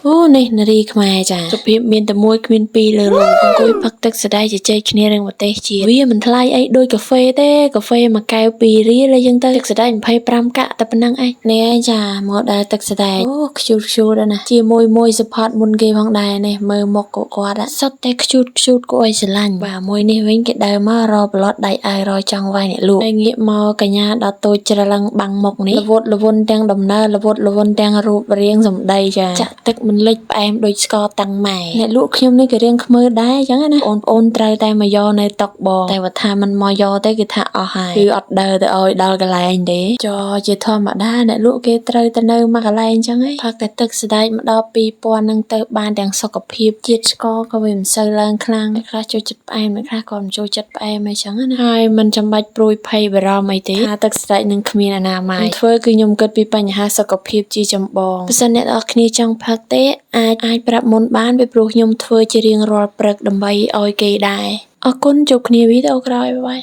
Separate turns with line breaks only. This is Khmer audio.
Ô này nà riខ្មែរចាសុភាពមានតែមួយគ្មានពីរលើលោកអង្គុយផឹកទឹកសណ្តែកជជែកគ្នារឿងប្រទេសជាតិវាមិនថ្លៃអីដូចកាហ្វេទេកាហ្វេមួយកែវ2រៀលហើយយើងទៅទឹកសណ្តែក25កាក់តែប៉ុណ្ណឹងឯងនេះឯងចាមកដល់ទឹកសណ្តែកអូខ្ជូតដែរណាជាមួយសផតមុនគេផងដែរនេះមើលមុខគាត់សុទ្ធតែខ្ជូតគួរឲ្យស្រឡាញ់បាទមួយនេះវិញគេដើរមករប្លត់ដៃអាយរចង់វាយអ្នកលក់ហើយងាកមកកញ្ញាដល់តូចច្រឡឹងបាំងមុខនេះលវត់លវន់ទាំងដំណើរលវត់លវន់ទាំងរូបរាងសម្ដីចាចាក់ទឹកមិនលិចផ្អែមដូចស្ករតាំងម៉ែអ្នកលក់ខ្ញុំនេះក៏រៀងខ្មើដែរអញ្ចឹងណាបងប្អូនត្រូវតែមកយកនៅតុកបងតែបើថាមិនមកយកទេគឺថាអស់ហើយគឺអត់ដើរទៅឲ្យដល់កន្លែងទេចោជាធម្មតាអ្នកលក់គេត្រូវទៅនៅមកកន្លែងអញ្ចឹងហីផឹកតែទឹកសណ្តែកមកដល់2000នឹងទៅបានទាំងសុខភាពជាតិស្ករក៏វាមិនសូវឡើងខ្លាំងអ្នកខ្លះចូលចិត្តផ្អែមអ្នកខ្លះក៏មិនចូលចិត្តផ្អែមអីចឹងណាហើយមិនចាំបាច់ព្រួយភ័យបារម្ភអីទេថាទឹកសណ្តែកនឹងគ្មានអនាម័យធ្វើគឺខ្ញុំគិតពីបញ្ហាសុខភាពជាចម្បងបើសិនអ្នកនរគ្នាចង់ផឹកទេអាចប្រាប់មុនបានពីព្រោះខ្ញុំធ្វើជារៀងរាល់ព្រឹកដើម្បីឲ្យគេដែរអរគុណជួបគ្នាវីដេអូក្រោយបាយ